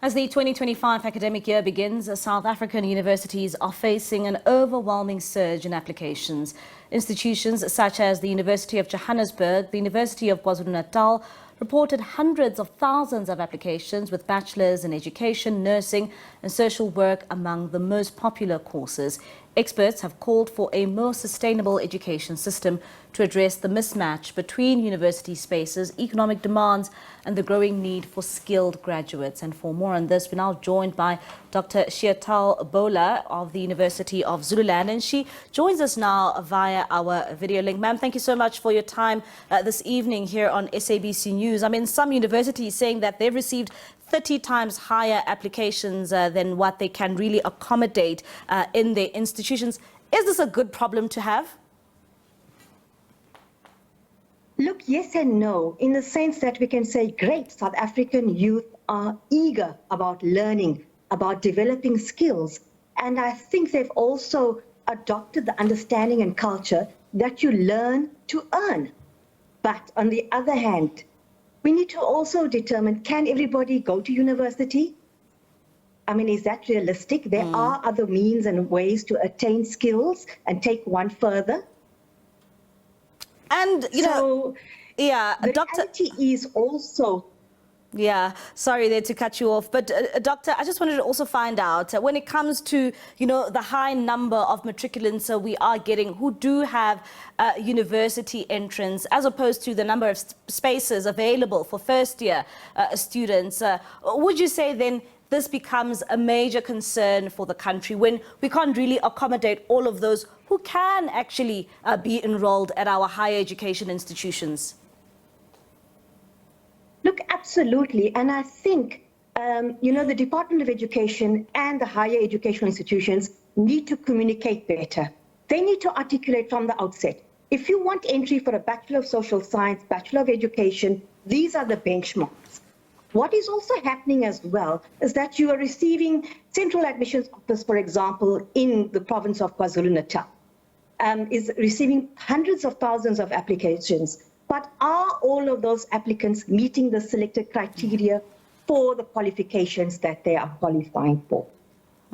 As the 2025 academic year begins, South African universities are facing an overwhelming surge in applications. Institutions such as the University of Johannesburg, the University of KwaZulu-Natal reported hundreds of thousands of applications, with bachelors in education, nursing and social work among the most popular courses. Experts have called for a more sustainable education system to address the mismatch between university spaces, economic demands and the growing need for skilled graduates. And for more on this, we're now joined by Dr. Sheetal Bhoola of the University of Zululand, and she joins us now via our video link. Ma'am, thank you so much for your time this evening here on SABC News. I mean, some universities saying that they've received 30 times higher applications than what they can really accommodate in their institutions. Is this a good problem to have? Look, yes and no, in the sense that we can say, great, South African youth are eager about learning, about developing skills. And I think they've also adopted the understanding and culture that you learn to earn. But on the other hand, we need to also determine, can everybody go to university? I mean, is that realistic? There are other means and ways to attain skills and take one further. And, you know, yeah, the reality is also... Yeah, sorry there to cut you off. But Doctor, I just wanted to also find out when it comes to, you know, the high number of matriculants we are getting who do have university entrance, as opposed to the number of spaces available for first year students. Would you say then this becomes a major concern for the country when we can't really accommodate all of those who can actually be enrolled at our higher education institutions? Look, absolutely. And I think, you know, the Department of Education and the higher educational institutions need to communicate better. They need to articulate from the outset. If you want entry for a Bachelor of Social Science, Bachelor of Education, these are the benchmarks. What is also happening as well is that you are receiving Central Admissions Office, for example, in the province of KwaZulu-Natal, is receiving hundreds of thousands of applications. But are all of those applicants meeting the selected criteria for the qualifications that they are qualifying for?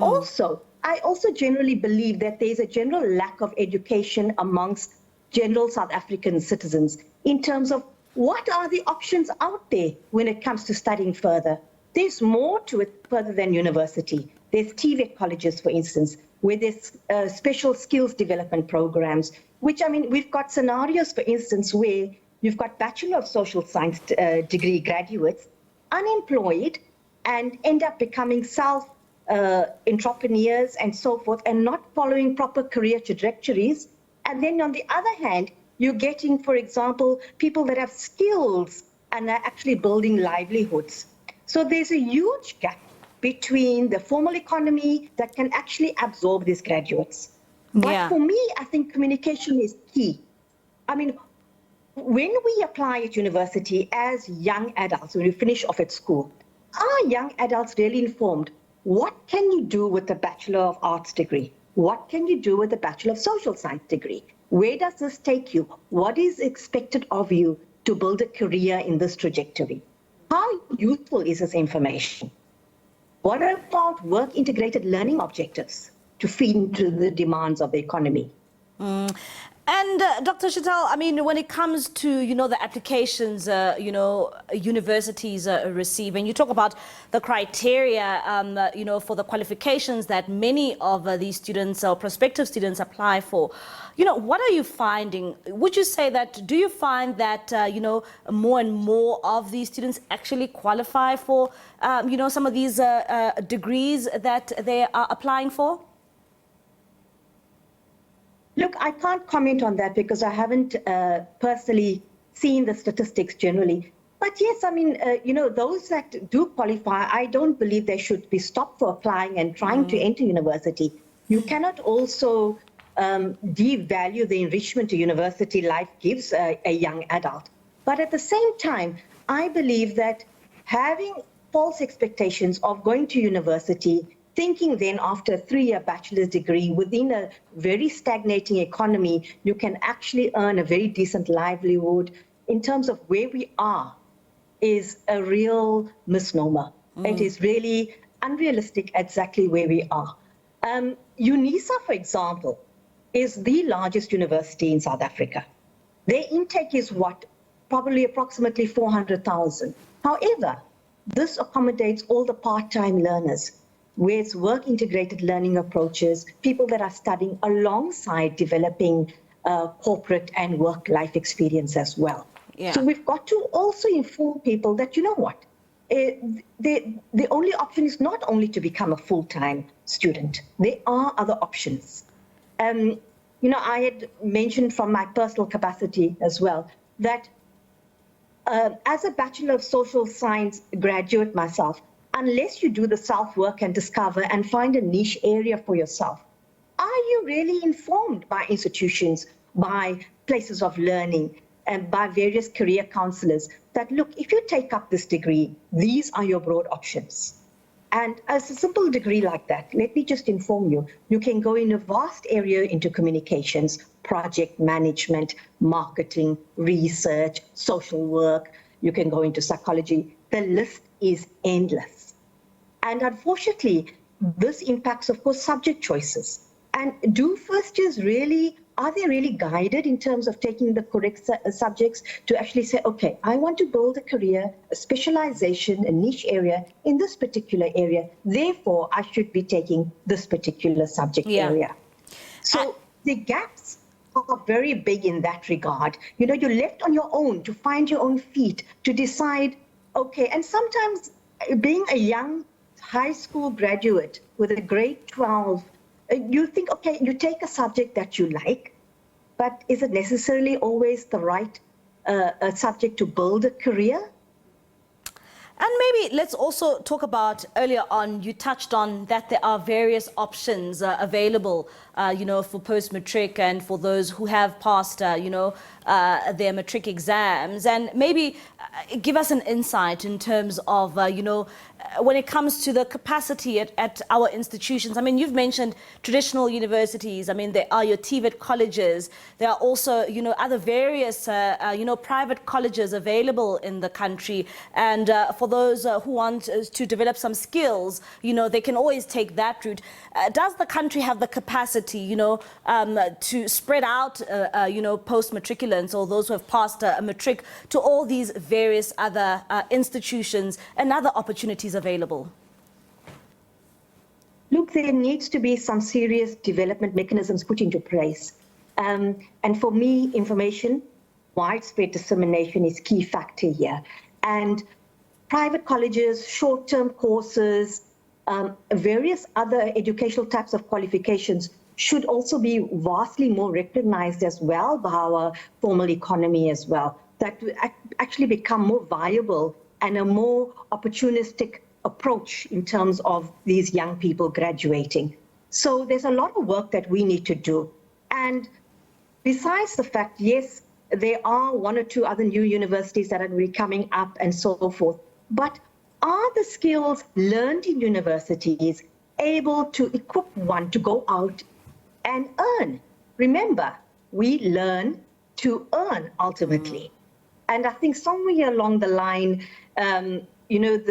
Also, I also generally believe that there's a general lack of education amongst general South African citizens in terms of what are the options out there when it comes to studying further. There's more to it further than university. There's TVET colleges, for instance, where there's special skills development programs, which, I mean, we've got scenarios, for instance, where you've got Bachelor of Social Science degree graduates unemployed and end up becoming self-entrepreneurs and so forth, and not following proper career trajectories. And then on the other hand, you're getting, for example, people that have skills and are actually building livelihoods. So there's a huge gap between the formal economy that can actually absorb these graduates. But for me, I think communication is key. I mean, when we apply at university as young adults, when we finish off at school, are young adults really informed? What can you do with a Bachelor of Arts degree? What can you do with a Bachelor of Social Science degree? Where does this take you? What is expected of you to build a career in this trajectory? How useful is this information? What about work-integrated learning objectives to feed into the demands of the economy? And Dr. Sheetal, I mean, when it comes to, you know, the applications, you know, universities receive, and you talk about the criteria, you know, for the qualifications that many of these students or prospective students apply for, you know, what are you finding? Would you say that, do you find that, you know, more and more of these students actually qualify for, you know, some of these degrees that they are applying for? Look, I can't comment on that because I haven't personally seen the statistics generally. But yes, I mean, you know, those that do qualify, I don't believe they should be stopped for applying and trying to enter university. You cannot also devalue the enrichment a university life gives a young adult. But at the same time, I believe that having false expectations of going to university, thinking then after a 3-year bachelor's degree within a very stagnating economy, you can actually earn a very decent livelihood in terms of where we are is a real misnomer. It is really unrealistic exactly where we are. UNISA, for example, is the largest university in South Africa. Their intake is what? Probably approximately 400,000. However, this accommodates all the part-time learners, where it's work-integrated learning approaches, people that are studying alongside developing corporate and work-life experience as well. Yeah. So we've got to also inform people that, you know what, the only option is not only to become a full-time student. There are other options. You know, I had mentioned from my personal capacity as well that as a Bachelor of Social Science graduate myself, unless you do the self-work and discover and find a niche area for yourself, are you really informed by institutions, by places of learning, and by various career counselors that, look, if you take up this degree, these are your broad options? And as a simple degree like that, let me just inform you, you can go in a vast area into communications, project management, marketing, research, social work. You can go into psychology. The list is endless. And unfortunately, this impacts, of course, subject choices. And do first years really, are they really guided in terms of taking the correct subjects to actually say, okay, I want to build a career, a specialization, a niche area in this particular area. Therefore, I should be taking this particular subject area. So the gaps are very big in that regard. You know, you're left on your own to find your own feet, to decide, okay, and sometimes being a young high school graduate with a grade 12, you think, okay, you take a subject that you like, but is it necessarily always the right subject to build a career? And maybe let's also talk about, earlier on, you touched on that there are various options available, you know, for post-matric and for those who have passed, you know, their matric exams. And maybe give us an insight in terms of, you know, when it comes to the capacity at our institutions. I mean, you've mentioned traditional universities. I mean, there are your TVET colleges. There are also, you know, other various, you know, private colleges available in the country. And for those who want to develop some skills, you know, they can always take that route. Does the country have the capacity, you know, to spread out, you know, post-matriculants or those who have passed a matric to all these various other institutions and other opportunities available? Look, there needs to be some serious development mechanisms put into place. And for me, information, widespread dissemination is key factor here. And private colleges, short-term courses, various other educational types of qualifications should also be vastly more recognized as well by our formal economy as well, that to actually become more viable and a more opportunistic approach in terms of these young people graduating. So there's a lot of work that we need to do. And besides the fact, yes, there are one or two other new universities that are really coming up and so forth, but are the skills learned in universities able to equip one to go out and earn? Remember, we learn to earn ultimately. And I think somewhere along the line, you know,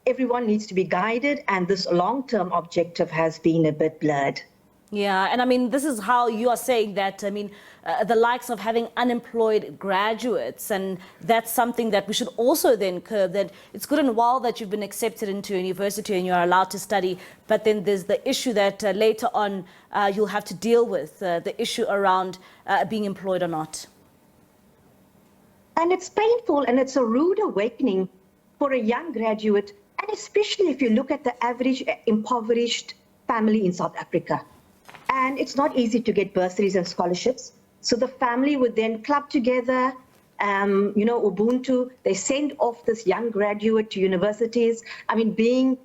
everyone needs to be guided, and this long-term objective has been a bit blurred. Yeah, and I mean, this is how you are saying that, I mean, the likes of having unemployed graduates, and that's something that we should also then curb, that it's good and well that you've been accepted into a university and you're allowed to study, but then there's the issue that later on you'll have to deal with, the issue around being employed or not. And it's painful, and it's a rude awakening for a young graduate, and especially if you look at the average impoverished family in South Africa. And it's not easy to get bursaries and scholarships. So the family would then club together, you know, Ubuntu, they send off this young graduate to universities. I mean, being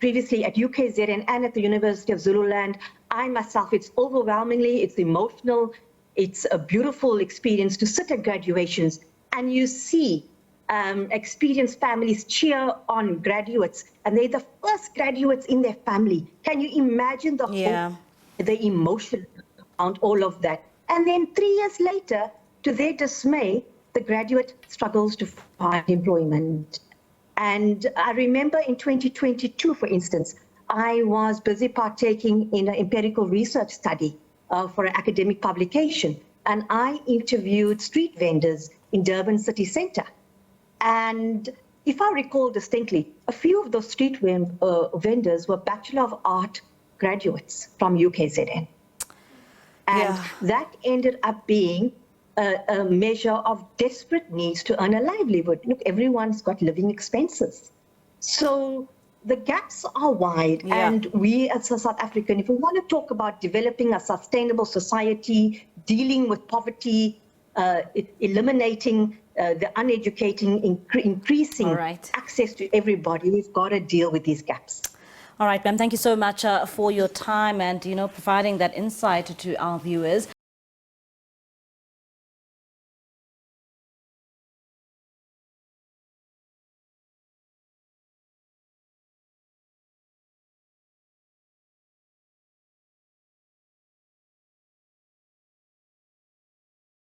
previously at UKZN and at the University of Zululand, I myself, it's overwhelmingly, it's emotional, it's a beautiful experience to sit at graduations and you see experienced families cheer on graduates, and they're the first graduates in their family. Can you imagine the hope, the emotion around all of that? And then 3 years later, to their dismay, the graduate struggles to find employment. And I remember in 2022, for instance, I was busy partaking in an empirical research study for an academic publication, and I interviewed street vendors in Durban city centre. And if I recall distinctly, a few of those street vendors were Bachelor of Art graduates from UKZN. And that ended up being a measure of desperate needs to earn a livelihood. Look, everyone's got living expenses. So the gaps are wide, and we as a South African, if we want to talk about developing a sustainable society, dealing with poverty, eliminating the uneducating, increasing access to everybody, we've got to deal with these gaps. All right, ma'am, thank you so much for your time and, providing that insight to our viewers.